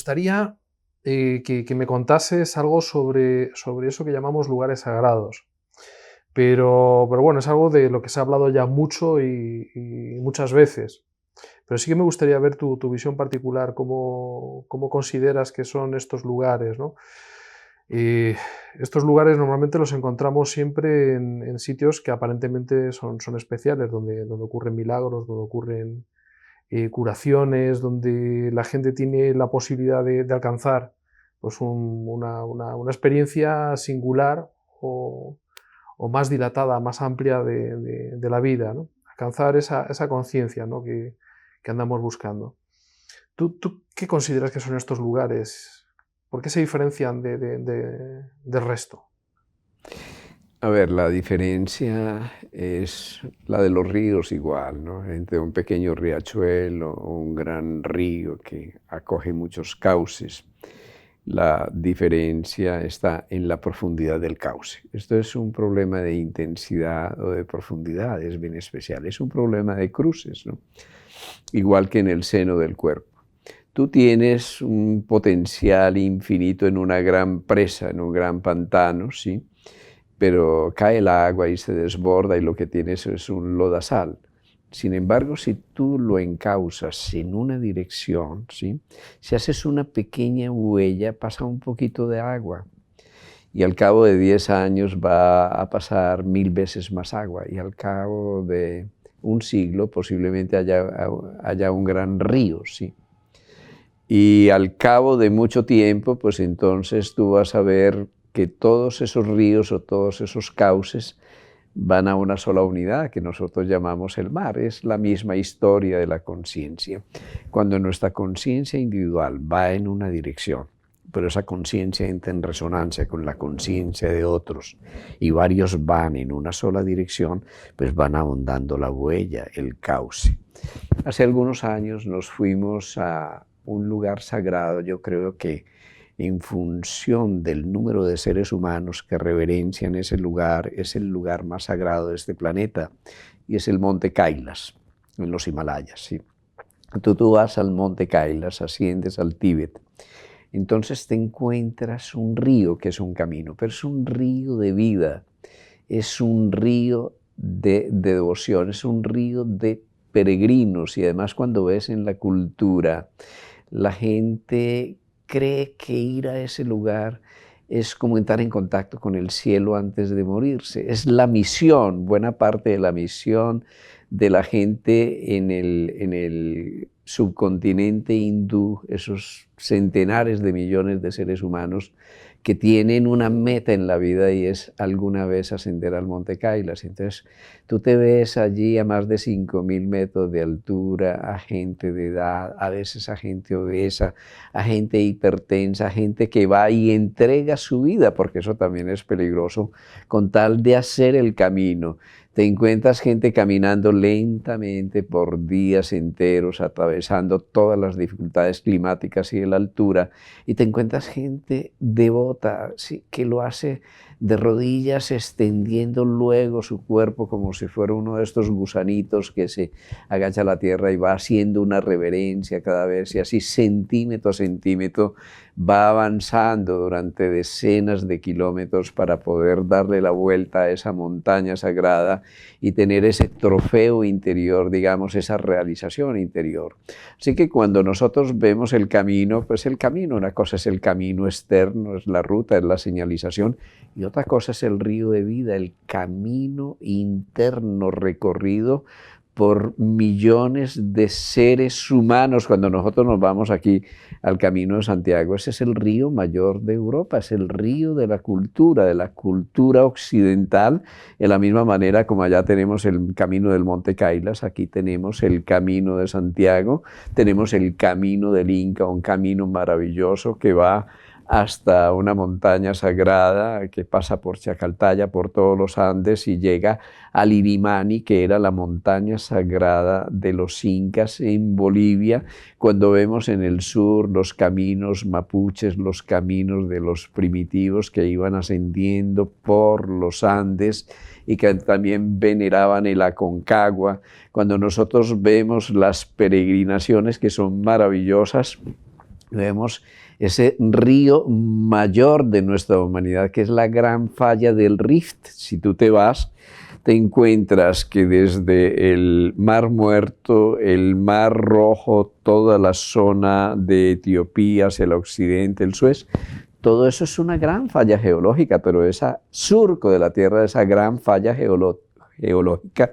gustaría que me contases algo sobre eso que llamamos lugares sagrados. Pero bueno, es algo de lo que se ha hablado ya mucho y muchas veces. Pero sí que me gustaría ver tu visión particular, cómo consideras que son estos lugares, ¿no? Y estos lugares normalmente los encontramos siempre en sitios que aparentemente son especiales, donde ocurren milagros, donde ocurren curaciones, donde la gente tiene la posibilidad de alcanzar pues una experiencia singular o más dilatada, más amplia de la vida, ¿no? Alcanzar esa conciencia, ¿no? que andamos buscando. ¿Tú qué consideras que son estos lugares? ¿Por qué se diferencian del resto? A ver, la diferencia es la de los ríos igual, ¿no? Entre un pequeño riachuelo o un gran río que acoge muchos cauces. La diferencia está en la profundidad del cauce. Esto es un problema de intensidad o de profundidad, es bien especial. Es un problema de cruces, ¿no? Igual que en el seno del cuerpo. Tú tienes un potencial infinito en una gran presa, en un gran pantano, ¿sí? Pero cae el agua y se desborda y lo que tienes es un lodazal. Sin embargo, si tú lo encauzas en una dirección, ¿sí? Si haces una pequeña huella, pasa un poquito de agua y al cabo de 10 años va a pasar 1000 veces más agua y al cabo de un siglo posiblemente haya un gran río, ¿sí? Y al cabo de mucho tiempo, pues entonces tú vas a ver que todos esos ríos o todos esos cauces van a una sola unidad que nosotros llamamos el mar. Es la misma historia de la conciencia. Cuando nuestra conciencia individual va en una dirección, pero esa conciencia entra en resonancia con la conciencia de otros y varios van en una sola dirección, pues van ahondando la huella, el cauce. Hace algunos años nos fuimos a un lugar sagrado, yo creo que en función del número de seres humanos que reverencian ese lugar, es el lugar más sagrado de este planeta y es el monte Kailas, en los Himalayas. ¿Sí? Tú vas al monte Kailas, asciendes al Tíbet, entonces te encuentras un río que es un camino, pero es un río de vida, es un río de devoción, es un río de peregrinos y además cuando ves en la cultura, la gente cree que ir a ese lugar es como entrar en contacto con el cielo antes de morirse. Es la misión, buena parte de la misión de la gente en el subcontinente hindú, esos centenares de millones de seres humanos que tienen una meta en la vida y es alguna vez ascender al monte Kailas. Entonces tú te ves allí a más de 5000 metros de altura, a gente de edad, a veces a gente obesa, a gente hipertensa, a gente que va y entrega su vida, porque eso también es peligroso, con tal de hacer el camino. Te encuentras gente caminando lentamente por días enteros, atravesando todas las dificultades climáticas y de la altura, y te encuentras gente devota, ¿sí? Que lo hace de rodillas, extendiendo luego su cuerpo como si fuera uno de estos gusanitos que se agacha a la tierra y va haciendo una reverencia cada vez, y así centímetro a centímetro va avanzando durante decenas de kilómetros para poder darle la vuelta a esa montaña sagrada y tener ese trofeo interior, digamos, esa realización interior. Así que cuando nosotros vemos el camino, pues el camino, una cosa es el camino externo, es la ruta, es la señalización, y otra cosa es el río de vida, el camino interno recorrido por millones de seres humanos. Cuando nosotros nos vamos aquí al Camino de Santiago, ese es el río mayor de Europa, es el río de la cultura occidental, de la misma manera como allá tenemos el Camino del Monte Kailas, aquí tenemos el Camino de Santiago, tenemos el Camino del Inca, un camino maravilloso que va hasta una montaña sagrada que pasa por Chacaltaya, por todos los Andes y llega al Illimani, que era la montaña sagrada de los incas en Bolivia. Cuando vemos en el sur los caminos mapuches, los caminos de los primitivos que iban ascendiendo por los Andes y que también veneraban el Aconcagua, cuando nosotros vemos las peregrinaciones que son maravillosas, vemos ese río mayor de nuestra humanidad, que es la gran falla del Rift. Si tú te vas, te encuentras que desde el Mar Muerto, el Mar Rojo, toda la zona de Etiopía hacia el occidente, el Suez, todo eso es una gran falla geológica, pero ese surco de la Tierra, esa gran falla geológica,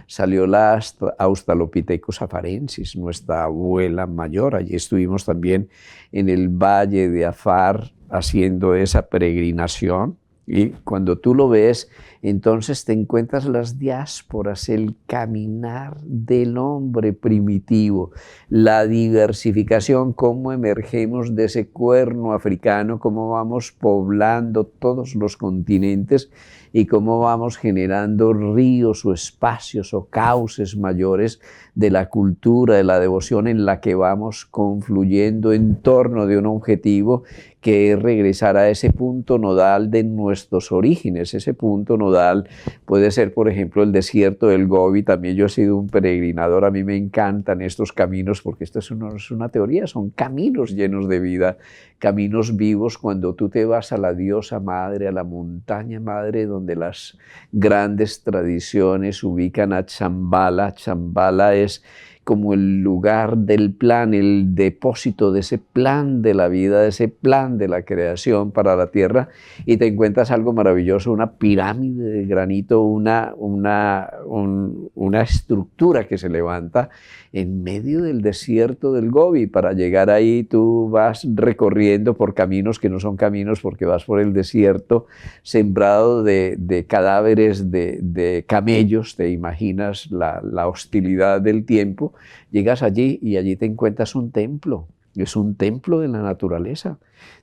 salió la Australopithecus afarensis, nuestra abuela mayor. Allí estuvimos también en el Valle de Afar haciendo esa peregrinación. Y cuando tú lo ves, entonces te encuentras las diásporas, el caminar del hombre primitivo, la diversificación, cómo emergemos de ese cuerno africano, cómo vamos poblando todos los continentes y cómo vamos generando ríos o espacios o cauces mayores de la cultura, de la devoción en la que vamos confluyendo en torno de un objetivo que es regresar a ese punto nodal de nuestros orígenes. Ese punto nodal puede ser, por ejemplo, el desierto del Gobi. También yo he sido un peregrinador, a mí me encantan estos caminos porque esto es una teoría, son caminos llenos de vida, caminos vivos. Cuando tú te vas a la diosa madre, a la montaña madre, donde las grandes tradiciones ubican a Chambala. Chambala es como el lugar del plan, el depósito de ese plan de la vida, de ese plan de la creación para la tierra, y te encuentras algo maravilloso, una pirámide de granito, una estructura que se levanta en medio del desierto del Gobi. Para llegar ahí tú vas recorriendo por caminos que no son caminos, porque vas por el desierto sembrado de cadáveres de camellos. Te imaginas la hostilidad del tiempo. Llegas allí y allí te encuentras un templo. Es un templo de la naturaleza.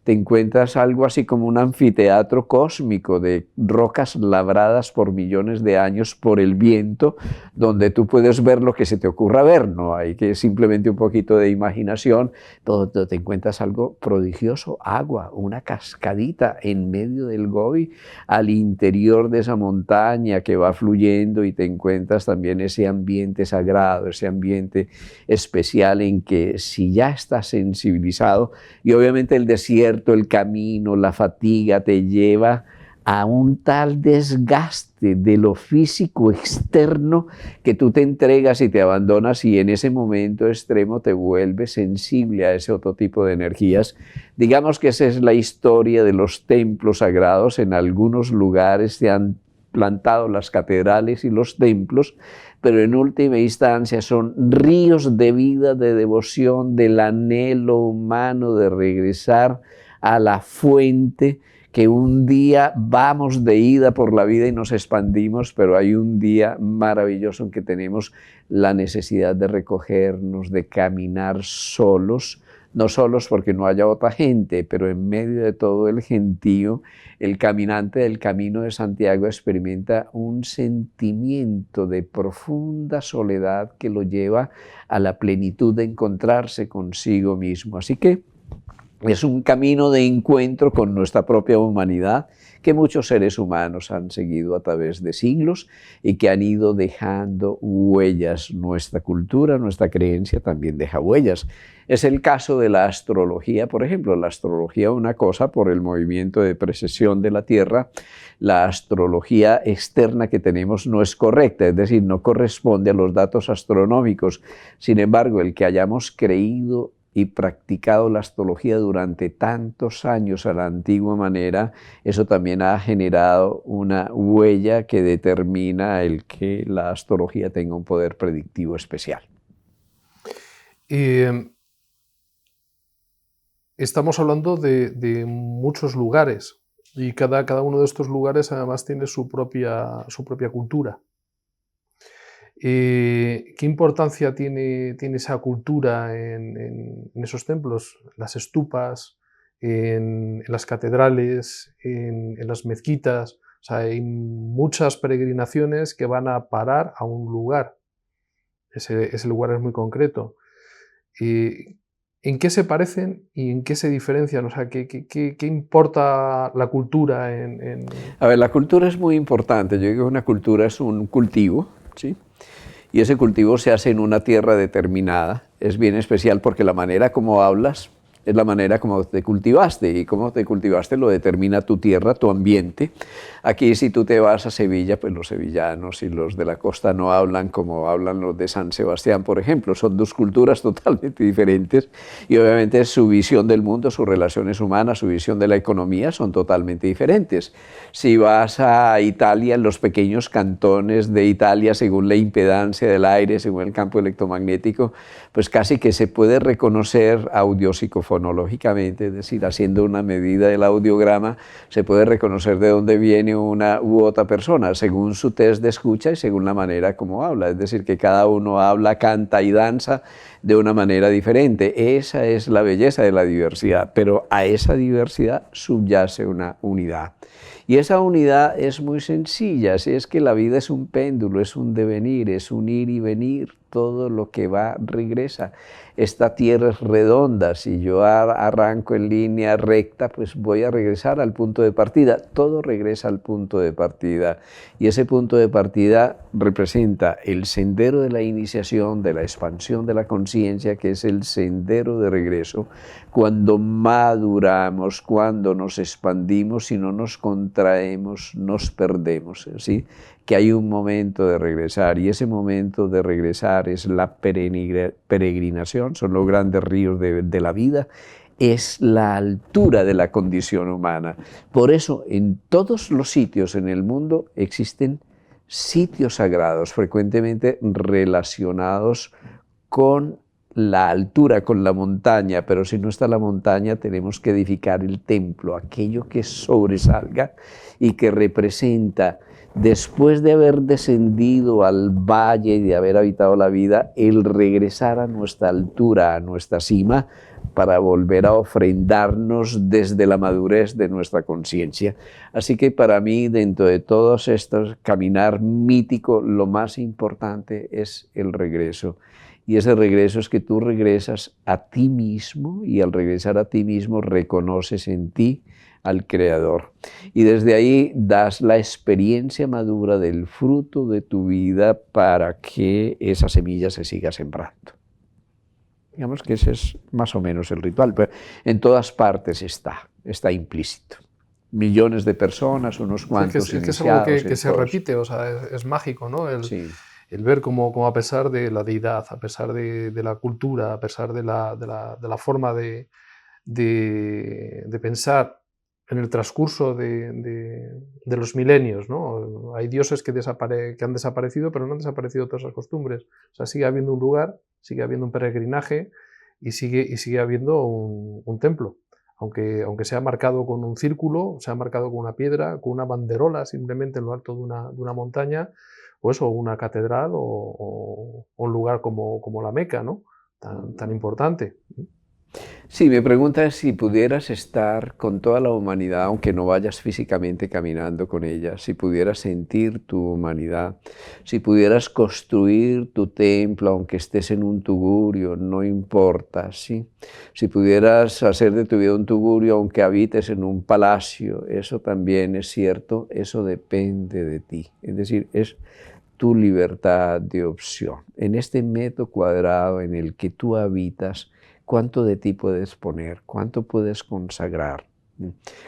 Te encuentras algo así como un anfiteatro cósmico de rocas labradas por millones de años por el viento, donde tú puedes ver lo que se te ocurra ver, no hay que simplemente un poquito de imaginación, donde te encuentras algo prodigioso, agua, una cascadita en medio del Gobi, al interior de esa montaña que va fluyendo, y te encuentras también ese ambiente sagrado, ese ambiente especial en que si ya estás sensibilizado, y obviamente el desierto, el camino, la fatiga te lleva a un tal desgaste de lo físico externo que tú te entregas y te abandonas, y en ese momento extremo te vuelves sensible a ese otro tipo de energías. Digamos que esa es la historia de los templos sagrados. En algunos lugares se han plantado las catedrales y los templos, pero en última instancia son ríos de vida, de devoción, del anhelo humano de regresar a la fuente, que un día vamos de ida por la vida y nos expandimos, pero hay un día maravilloso en que tenemos la necesidad de recogernos, de caminar solos, no solos porque no haya otra gente, pero en medio de todo el gentío, el caminante del Camino de Santiago experimenta un sentimiento de profunda soledad que lo lleva a la plenitud de encontrarse consigo mismo. Así que es un camino de encuentro con nuestra propia humanidad que muchos seres humanos han seguido a través de siglos y que han ido dejando huellas. Nuestra cultura, nuestra creencia también deja huellas. Es el caso de la astrología, por ejemplo. La astrología, una cosa por el movimiento de precesión de la Tierra, la astrología externa que tenemos no es correcta, es decir, no corresponde a los datos astronómicos. Sin embargo, el que hayamos creído y practicado la astrología durante tantos años a la antigua manera, eso también ha generado una huella que determina el que la astrología tenga un poder predictivo especial. Estamos hablando de muchos lugares, y cada uno de estos lugares además tiene su propia cultura. ¿Qué importancia tiene esa cultura en esos templos? Las estupas, en las catedrales, en las mezquitas. O sea, hay muchas peregrinaciones que van a parar a un lugar. Ese lugar es muy concreto. ¿En qué se parecen y en qué se diferencian? O sea, ¿qué importa la cultura A ver, la cultura es muy importante. Yo digo que una cultura es un cultivo, ¿sí? Y ese cultivo se hace en una tierra determinada. Es bien especial porque la manera como hablas es la manera como te cultivaste, y cómo te cultivaste lo determina tu tierra, tu ambiente. Aquí, si tú te vas a Sevilla, pues los sevillanos y los de la costa no hablan como hablan los de San Sebastián, por ejemplo. Son dos culturas totalmente diferentes, y obviamente su visión del mundo, sus relaciones humanas, su visión de la economía son totalmente diferentes. Si vas a Italia, en los pequeños cantones de Italia, según la impedancia del aire, según el campo electromagnético, pues casi que se puede reconocer audiopsicofonológicamente, es decir, haciendo una medida del audiograma, se puede reconocer de dónde viene una u otra persona, según su test de escucha y según la manera como habla. Es decir, que cada uno habla, canta y danza de una manera diferente. Esa es la belleza de la diversidad, pero a esa diversidad subyace una unidad. Y esa unidad es muy sencilla, así es que la vida es un péndulo, es un devenir, es un ir y venir, todo lo que va regresa. Esta tierra es redonda, si yo arranco en línea recta, pues voy a regresar al punto de partida, todo regresa al punto de partida, y ese punto de partida representa el sendero de la iniciación, de la expansión de la conciencia, que es el sendero de regreso. Cuando maduramos, cuando nos expandimos, si no nos contraemos, nos perdemos, ¿sí? Que hay un momento de regresar, y ese momento de regresar es la peregrinación, son los grandes ríos de la vida, es la altura de la condición humana. Por eso, en todos los sitios en el mundo existen sitios sagrados, frecuentemente relacionados con la altura, con la montaña, pero si no está la montaña tenemos que edificar el templo, aquello que sobresalga y que representa, después de haber descendido al valle y de haber habitado la vida, el regresar a nuestra altura, a nuestra cima, para volver a ofrendarnos desde la madurez de nuestra conciencia. Así que para mí, dentro de todos estos caminar mítico, lo más importante es el regreso. Y ese regreso es que tú regresas a ti mismo, y al regresar a ti mismo reconoces en ti al Creador. Y desde ahí das la experiencia madura del fruto de tu vida para que esa semilla se siga sembrando. Digamos que ese es más o menos el ritual, pero en todas partes está implícito. Millones de personas, unos cuantos es que es algo iniciados. que se repite, o sea, es mágico, ¿no? Sí. El ver cómo a pesar de la deidad, a pesar de la cultura, a pesar de la forma de pensar en el transcurso de los milenios, ¿no? Hay dioses que han desaparecido, pero no han desaparecido todas esas costumbres. O sea, sigue habiendo un lugar, sigue habiendo un peregrinaje, y sigue habiendo un templo. Aunque sea marcado con un círculo, sea marcado con una piedra, con una banderola simplemente en lo alto de una montaña, o eso, una catedral, o un lugar como la Meca, ¿no? Tan importante. Sí, mi pregunta es si pudieras estar con toda la humanidad, aunque no vayas físicamente caminando con ella, si pudieras sentir tu humanidad, si pudieras construir tu templo, aunque estés en un tugurio, no importa, ¿sí? Si pudieras hacer de tu vida un tugurio, aunque habites en un palacio, eso también es cierto, eso depende de ti. Es decir, es tu libertad de opción. En este metro cuadrado en el que tú habitas, ¿cuánto de ti puedes poner? ¿Cuánto puedes consagrar?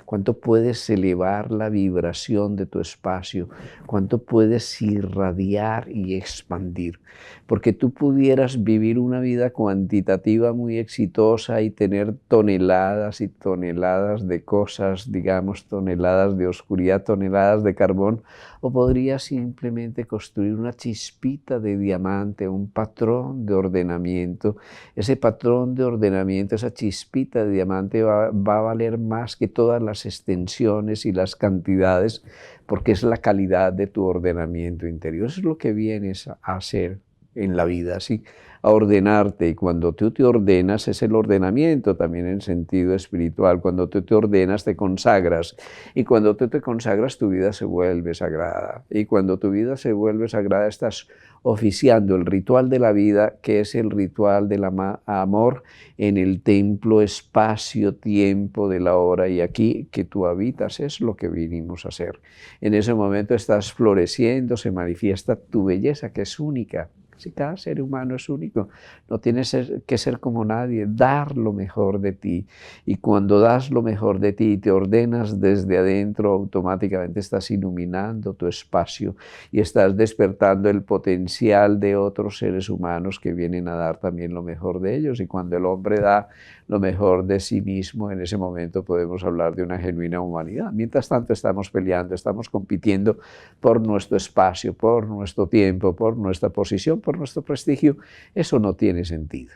¿Cuánto puedes elevar la vibración de tu espacio? ¿Cuánto puedes irradiar y expandir? Porque tú pudieras vivir una vida cuantitativa muy exitosa y tener toneladas y toneladas de cosas, digamos, toneladas de oscuridad, toneladas de carbón, o podrías simplemente construir una chispita de diamante, un patrón de ordenamiento. Ese patrón de ordenamiento, esa chispita de diamante va a valer más que todas las extensiones y las cantidades, porque es la calidad de tu ordenamiento interior. Eso es lo que vienes a hacer en la vida, ¿sí? A ordenarte, y cuando tú te ordenas es el ordenamiento también en sentido espiritual. Cuando tú te ordenas te consagras, y cuando tú te consagras tu vida se vuelve sagrada, y cuando tu vida se vuelve sagrada estás oficiando el ritual de la vida, que es el ritual del amor en el templo espacio-tiempo de la hora y aquí que tú habitas. Es lo que vinimos a hacer. En ese momento estás floreciendo, se manifiesta tu belleza, que es única. Si cada ser humano es único, no tienes que ser como nadie, dar lo mejor de ti. Y cuando das lo mejor de ti y te ordenas desde adentro, automáticamente estás iluminando tu espacio y estás despertando el potencial de otros seres humanos que vienen a dar también lo mejor de ellos. Y cuando el hombre da lo mejor de sí mismo, en ese momento podemos hablar de una genuina humanidad. Mientras tanto estamos peleando, estamos compitiendo por nuestro espacio, por nuestro tiempo, por nuestra posición, por nuestro prestigio. Eso no tiene sentido.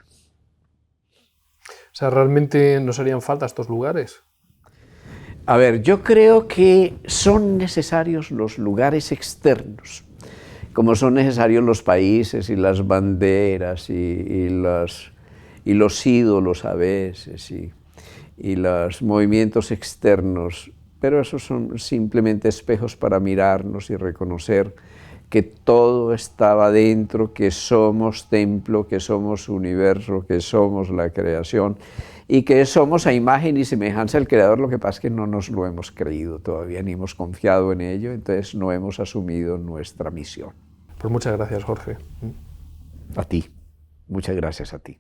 O sea, ¿realmente nos harían falta estos lugares? A ver, yo creo que son necesarios los lugares externos, como son necesarios los países y las banderas y los ídolos a veces y los movimientos externos, pero esos son simplemente espejos para mirarnos y reconocer que todo estaba dentro, que somos templo, que somos universo, que somos la creación y que somos a imagen y semejanza del Creador. Lo que pasa es que no nos lo hemos creído todavía, ni hemos confiado en ello, entonces no hemos asumido nuestra misión. Pues muchas gracias, Jorge. A ti, muchas gracias a ti.